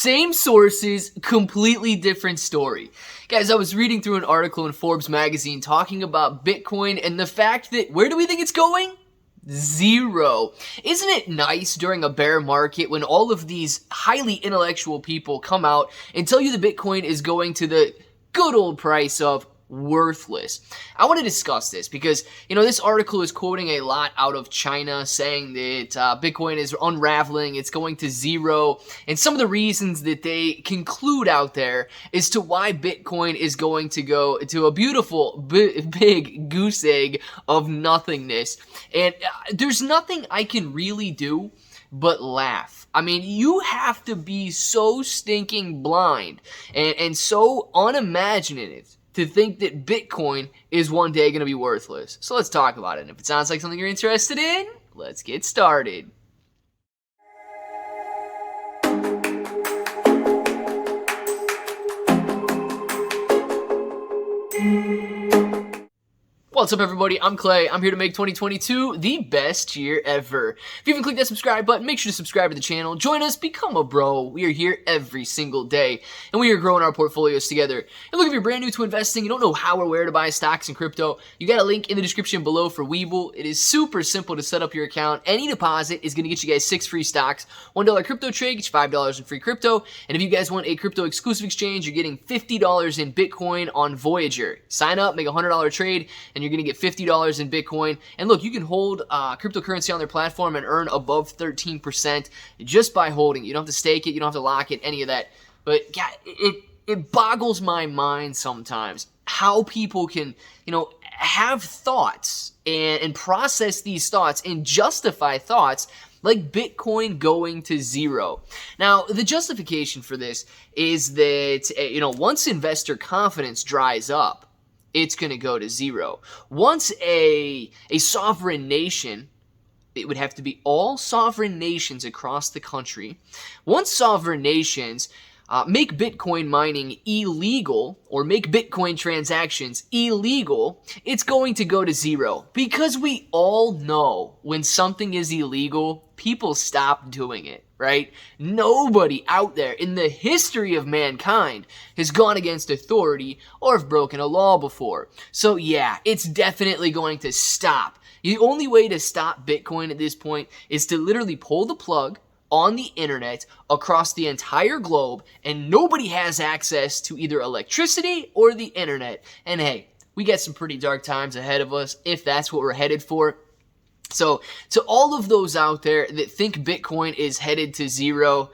Same sources, completely different story. Guys, I was reading through an article in Forbes magazine talking about Bitcoin and the fact that, where do we think it's going? Zero. Isn't it nice during a bear market when all of these highly intellectual people come out and tell you the Bitcoin is going to the good old price of worthless? I want to discuss this because, this article is quoting a lot out of China saying that Bitcoin is unraveling, it's going to zero, and some of the reasons that they conclude out there as to why Bitcoin is going to go to a beautiful big goose egg of nothingness. And there's nothing I can really do but laugh. I mean, you have to be so stinking blind and so unimaginative to think that Bitcoin is one day going to be worthless. So let's talk about it. And if it sounds like something you're interested in, let's get started. What's up, everybody? I'm Clay. I'm here to make 2022 the best year ever. If you haven't clicked that subscribe button, make sure to subscribe to the channel. Join us, become a bro. We are here every single day, and we are growing our portfolios together. And look, if you're brand new to investing, you don't know how or where to buy stocks and crypto, you got a link in the description below for Webull. It is super simple to set up your account. Any deposit is going to get you guys 6 free stocks. $1 crypto trade gets you $5 in free crypto. And if you guys want a crypto exclusive exchange, you're getting $50 in Bitcoin on Voyager. Sign up, make a $100 trade, and you're going to get $50 in Bitcoin. And look, you can hold cryptocurrency on their platform and earn above 13% just by holding. You don't have to stake it, you don't have to lock it, any of that. But yeah, it boggles my mind sometimes how people can, have thoughts and process these thoughts and justify thoughts like Bitcoin going to zero. Now, the justification for this is that, once investor confidence dries up, it's going to go to zero. Once a sovereign nation, it would have to be all sovereign nations across the country, once sovereign nations make Bitcoin mining illegal or make Bitcoin transactions illegal, it's going to go to zero. Because we all know when something is illegal, people stop doing it, right? Nobody out there in the history of mankind has gone against authority or have broken a law before. So yeah, it's definitely going to stop. The only way to stop Bitcoin at this point is to literally pull the plug on the internet across the entire globe, and nobody has access to either electricity or the internet. And hey, we got some pretty dark times ahead of us if that's what we're headed for. So to all of those out there that think Bitcoin is headed to zero,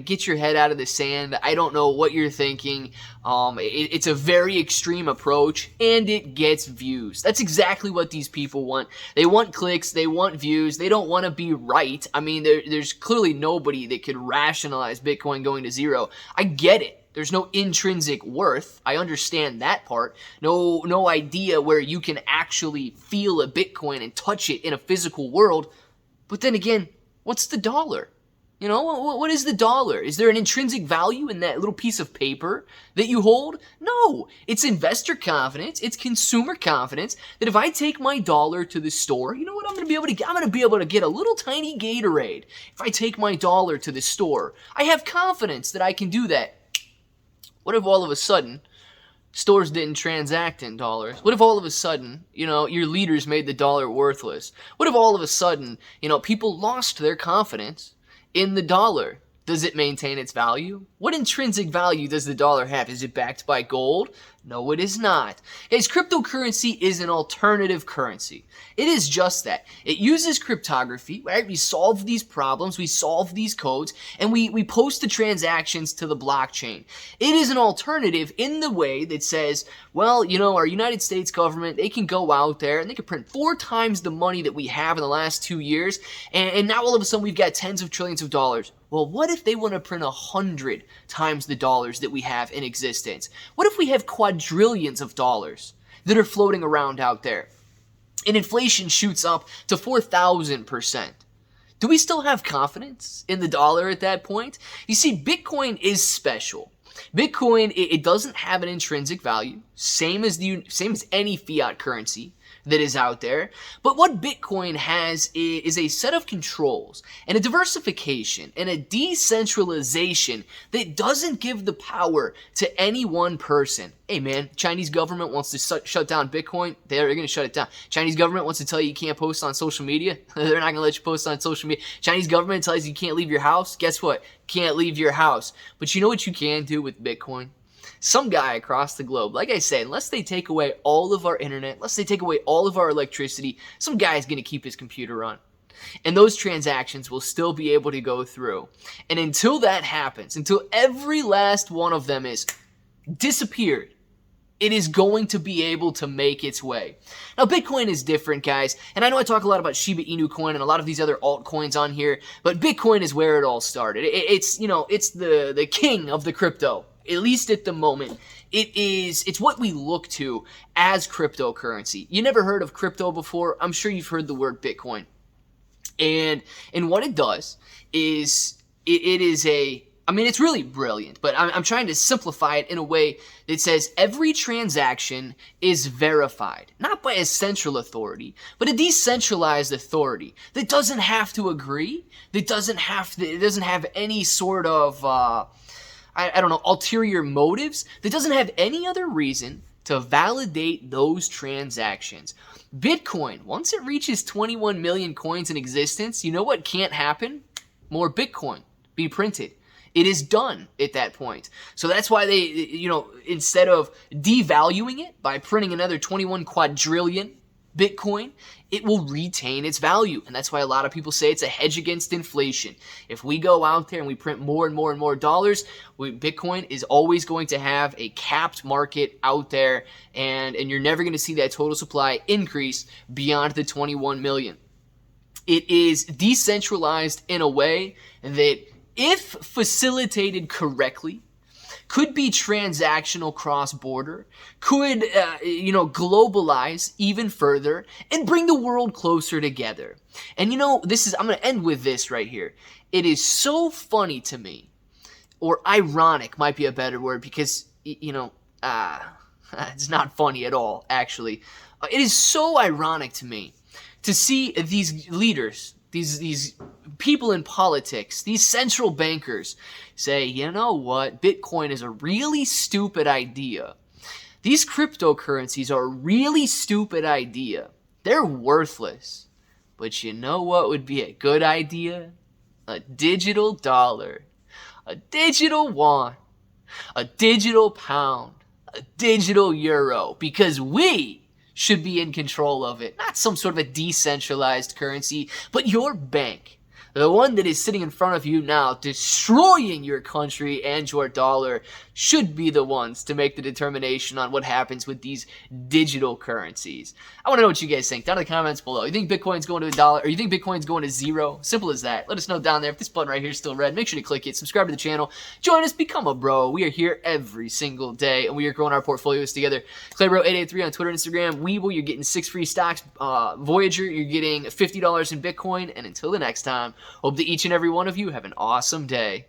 get your head out of the sand. I don't know what you're thinking. It's a very extreme approach, and it gets views. That's exactly what these people want. They want clicks. They want views. They don't want to be right. I mean, there's clearly nobody that could rationalize Bitcoin going to zero. I get it. There's no intrinsic worth. I understand that part. No idea where you can actually feel a Bitcoin and touch it in a physical world. But then again, what's the dollar? What is the dollar? Is there an intrinsic value in that little piece of paper that you hold? No, it's investor confidence. It's consumer confidence that if I take my dollar to the store, you know what I'm going to be able to get a little tiny Gatorade. If I take my dollar to the store, I have confidence that I can do that. What if all of a sudden stores didn't transact in dollars? What if all of a sudden, your leaders made the dollar worthless? What if all of a sudden, people lost their confidence in the dollar? Does it maintain its value? What intrinsic value does the dollar have? Is it backed by gold? No, it is not. Guys, cryptocurrency is an alternative currency. It is just that. It uses cryptography, right? We solve these problems, we solve these codes, and we post the transactions to the blockchain. It is an alternative in the way that says, well, our United States government, they can go out there and they can print 4 times the money that we have in the last 2 years, and now all of a sudden we've got tens of trillions of dollars. Well, what if they want to print 100 times the dollars that we have in existence? What if we have quadrillions of dollars that are floating around out there and inflation shoots up to 4,000%? Do we still have confidence in the dollar at that point? You see, Bitcoin is special. Bitcoin, it doesn't have an intrinsic value, same as any fiat currency. that is out there. But what Bitcoin has is a set of controls and a diversification and a decentralization that doesn't give the power to any one person. Hey man, Chinese government wants to shut down Bitcoin, they're going to shut it down. Chinese government wants to tell you can't post on social media, they're not going to let you post on social media. Chinese government tells you can't leave your house, guess what? Can't leave your house. But you know what you can do with Bitcoin? Some guy across the globe, like I said, unless they take away all of our internet, unless they take away all of our electricity, some guy is going to keep his computer on. And those transactions will still be able to go through. And until that happens, until every last one of them is disappeared, it is going to be able to make its way. Now, Bitcoin is different, guys. And I know I talk a lot about Shiba Inu coin and a lot of these other altcoins on here, but Bitcoin is where it all started. It's the king of the crypto. At least at the moment, it's what we look to as cryptocurrency. You never heard of crypto before? I'm sure you've heard the word Bitcoin. And what it does is it's really brilliant, but I'm trying to simplify it in a way that says every transaction is verified, not by a central authority, but a decentralized authority that doesn't have to agree, it doesn't have any sort of ulterior motives, that doesn't have any other reason to validate those transactions. Bitcoin, once it reaches 21 million coins in existence, you know what can't happen? More Bitcoin be printed. It is done at that point. So that's why they, instead of devaluing it by printing another 21 quadrillion Bitcoin, it will retain its value. And that's why a lot of people say it's a hedge against inflation. If we go out there and we print more and more and more dollars, Bitcoin is always going to have a capped market out there, and you're never going to see that total supply increase beyond the 21 million. It is decentralized in a way that, if facilitated correctly, could be transactional cross-border, could, globalize even further and bring the world closer together. And I'm going to end with this right here. It is so funny to me, or ironic might be a better word, because, it's not funny at all, actually. It is so ironic to me to see these leaders, these people in politics, these central bankers say, you know what, Bitcoin is a really stupid idea. These cryptocurrencies are a really stupid idea. They're worthless. But you know what would be a good idea? A digital dollar, a digital yuan, a digital pound, a digital euro, because we should be in control of it. Not some sort of a decentralized currency, but your bank, the one that is sitting in front of you now, destroying your country and your dollar, should be the ones to make the determination on what happens with these digital currencies. I want to know what you guys think down in the comments below. You think Bitcoin's going to $1, or you think Bitcoin's going to 0? Simple as that. Let us know down there. If this button right here is still red, make sure to click it, subscribe to the channel, join us, become a bro. We are here every single day, and we are growing our portfolios together. ClayBro883 on Twitter and Instagram. Webull, you're getting 6 free stocks. Voyager, you're getting $50 in Bitcoin. And until the next time, hope that each and every one of you have an awesome day.